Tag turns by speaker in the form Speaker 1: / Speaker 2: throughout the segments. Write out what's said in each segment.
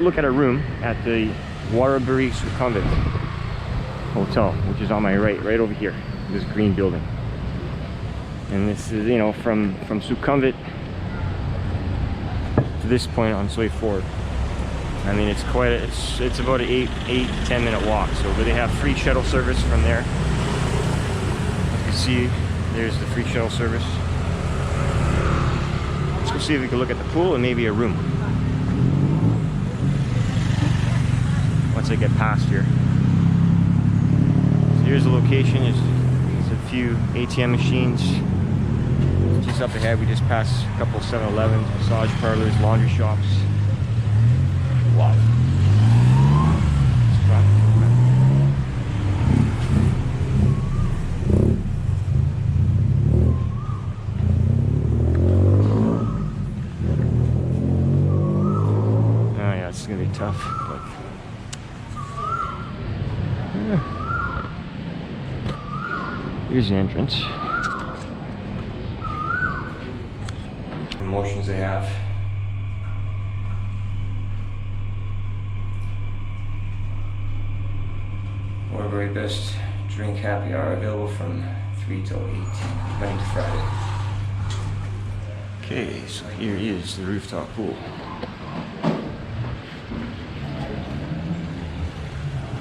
Speaker 1: look at a room at the Woraburi Sukhumvit hotel, which is on my right over here, this green building. And this is, you know, from Sukhumvit to this point on its way forward. I mean, it's quite a, it's about an 8-10 minute walk. So, but they have free shuttle service from there. You can see there's the free shuttle service. Let's go see if we can look at the pool and maybe a room once I get past here. So here's the location. There's a few ATM machines. Just up ahead, we just passed a couple 7-Elevens, massage parlors, laundry shops. Wow. Oh yeah, it's gonna be tough. But here's the entrance. Emotions they have. Woraburi Best Drink Happy Hour available from 3 till 8, Monday to Friday. Okay, so here is the rooftop pool.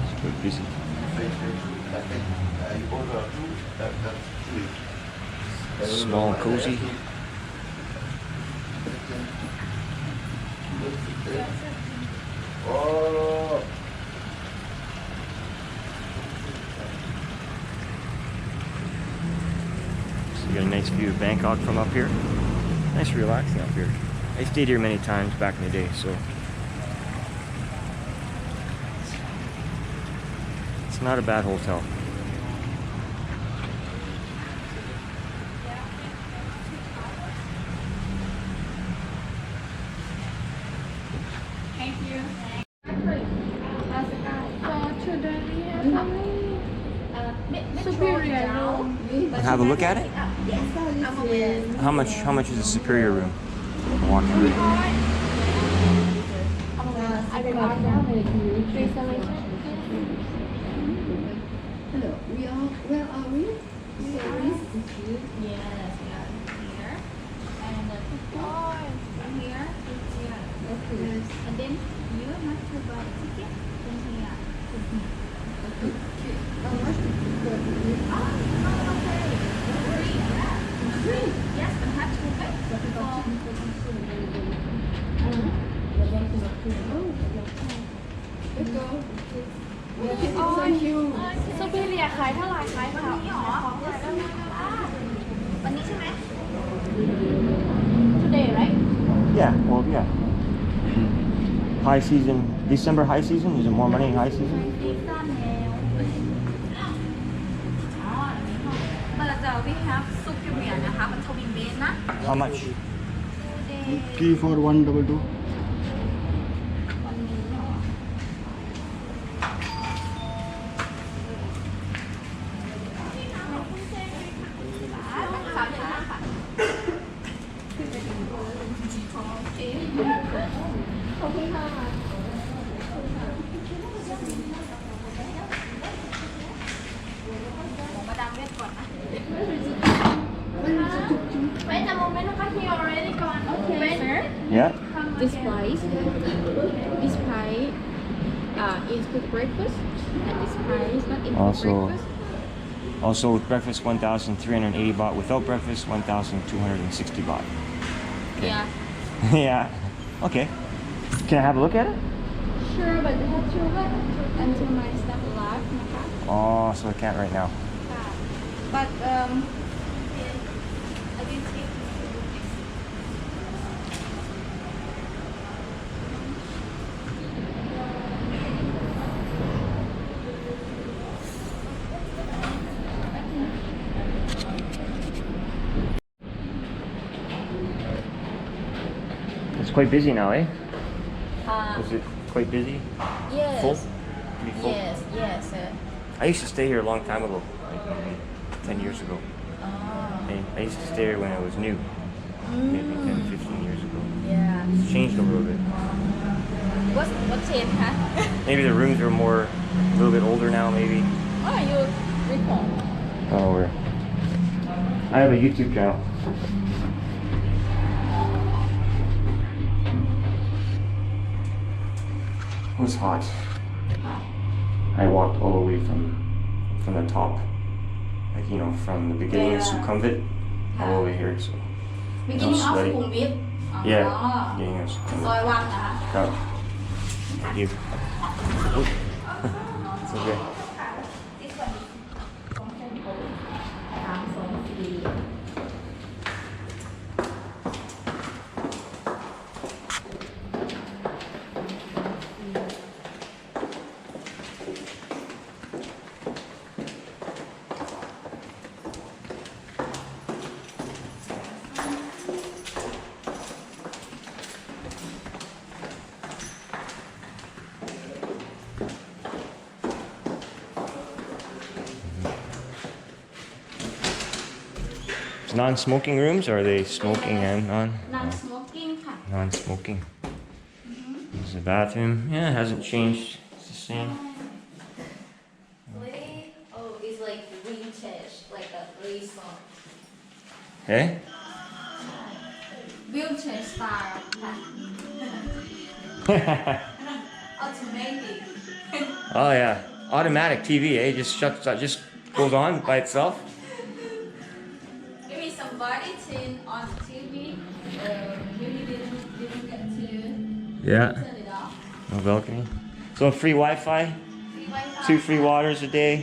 Speaker 1: It's quite busy. Small and cozy. Oh. So you got a nice view of Bangkok from up here. Nice relaxing up here. I stayed here many times back in the day, so it's not a bad hotel. Have a look at it? How much is the superior room? Walk through it.
Speaker 2: Hello, where are we?
Speaker 3: Yes, we are here. And the football here.
Speaker 2: Okay.
Speaker 3: And then you have to buy a ticket from here.
Speaker 2: Okay. How much did you put?
Speaker 3: Free. Yes, but have to pay.
Speaker 2: Let's go. Thank you.
Speaker 4: ซูเปอร์เรียขายเท่าไหร่ขายค่ะ
Speaker 3: วันนี้ใช่ไหม
Speaker 4: today right
Speaker 1: Yeah, well, yeah. High season, December high season. Is it more money in high season?
Speaker 3: we have superior นะคะมันทวินเบสนะ
Speaker 1: How much?
Speaker 2: 3 for 122.
Speaker 4: wait a moment he already gone okay sir
Speaker 1: Yeah.
Speaker 4: this price include breakfast and this price not include breakfast
Speaker 1: Also with breakfast 1,380 baht. Without breakfast 1,260 baht. Okay.
Speaker 4: yeah
Speaker 1: Yeah. Okay. Can I have a look at it?
Speaker 4: sure but you have to wait until my staff arrive นะคะ
Speaker 1: Oh, so I can't right now.
Speaker 4: but
Speaker 1: It's quite busy now, eh? Is it quite busy?
Speaker 3: yes
Speaker 1: Full? Pretty full?
Speaker 3: yes
Speaker 1: I used to stay here a long time ago, like maybe 10 years ago. I used to stay here when I was new, maybe 10, 15 years ago.
Speaker 3: yeah
Speaker 1: It's changed a little bit.
Speaker 3: what
Speaker 4: change, huh?
Speaker 1: Maybe the rooms are more, a little bit older now, maybe.
Speaker 4: Oh, you record.
Speaker 1: Oh, I have a YouTube channel. It was hot. I walked all the way from the top, like from the beginning of Sukhumvit all the way here. So
Speaker 3: Beginning of
Speaker 1: sweaty.
Speaker 3: Sukhumvit.
Speaker 1: Yeah, beginning of
Speaker 3: ซ
Speaker 1: Sukhumvit.
Speaker 3: อยวังนะคะ
Speaker 1: Oh. Thank you. It's okay.
Speaker 3: This one is function code 324
Speaker 1: Non-smoking rooms, or are they smoking and non?
Speaker 3: non smoking ค่ะ
Speaker 1: Non-smoking. There's the bathroom. Yeah, it hasn't changed. It's the same.
Speaker 3: Really? Oh, it's like vintage, like a resort.
Speaker 1: Hey?
Speaker 3: Vintage style ค่ะ Automatic.
Speaker 1: Oh yeah, automatic TV. Eh? Just goes on by itself.
Speaker 3: Maybe somebody turned on the TV. Maybe didn't get to
Speaker 1: Yeah.
Speaker 3: turn it off.
Speaker 1: No balcony. So free Wi-Fi,
Speaker 3: Free Wi-Fi.
Speaker 1: 2 free waters a day.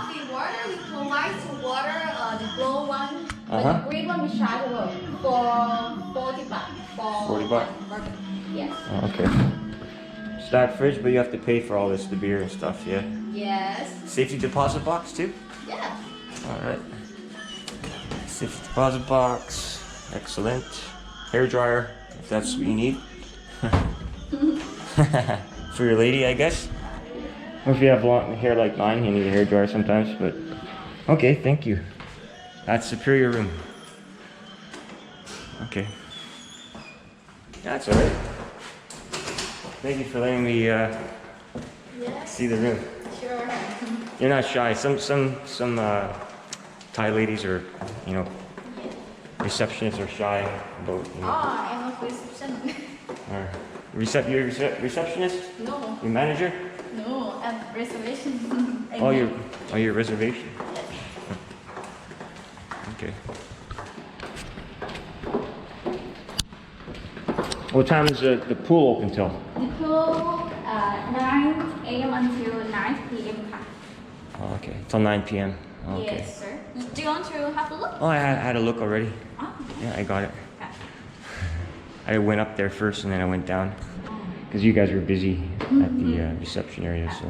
Speaker 3: Free water, we provide to water, the blue one. But
Speaker 1: Uh-huh.
Speaker 3: the green one we chargeable for 40 baht. For
Speaker 1: 40 baht?
Speaker 3: one burger. Yes.
Speaker 1: Oh, okay. Stack fridge, but you have to pay for all this, the beer and stuff. Yeah.
Speaker 3: Yes.
Speaker 1: Safety deposit box too.
Speaker 3: Yeah.
Speaker 1: All right. Safety deposit box. Excellent. Hair dryer, if that's what you need. For your lady, I guess. Or if you have long hair like mine, you need a hair dryer sometimes. But okay, thank you. That's superior room. Okay. That's all right. Thank you for letting me
Speaker 3: Yes.
Speaker 1: see the room.
Speaker 3: Sure.
Speaker 1: You're not shy. Some Thai ladies are, receptionists are shy about.
Speaker 3: Oh, I'm a reception.
Speaker 1: Or you're a receptionist?
Speaker 3: No.
Speaker 1: Your manager?
Speaker 3: No, I'm reservation.
Speaker 1: Oh, your reservation. Okay. What time is the pool open till?
Speaker 4: The pool, 9 a.m. until 9 p.m. ค่ะ
Speaker 1: Oh, okay, till 9 p.m. Oh, okay.
Speaker 3: Yes, sir. Do you want to have a look?
Speaker 1: Oh, I had a look already.
Speaker 3: Oh,
Speaker 1: Yeah, I got it.
Speaker 3: okay.
Speaker 1: I went up there first and then I went down because you guys were busy at the reception area. So.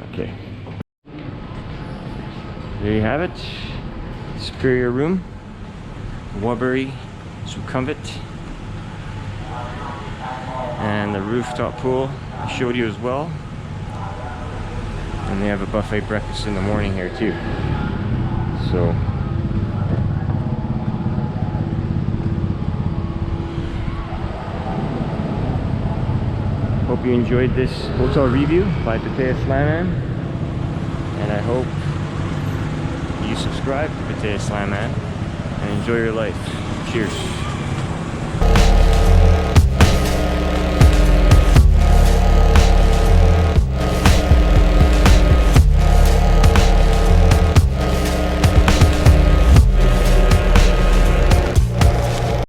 Speaker 1: Okay. There you have it. Superior room. Woraburi Sukhumvit. And the rooftop pool I showed you as well. And they have a buffet breakfast in the morning here too. So hope you enjoyed this hotel review by Pattaya Slamman. And I hope you subscribe to Pattaya Slamman and enjoy your life. Cheers.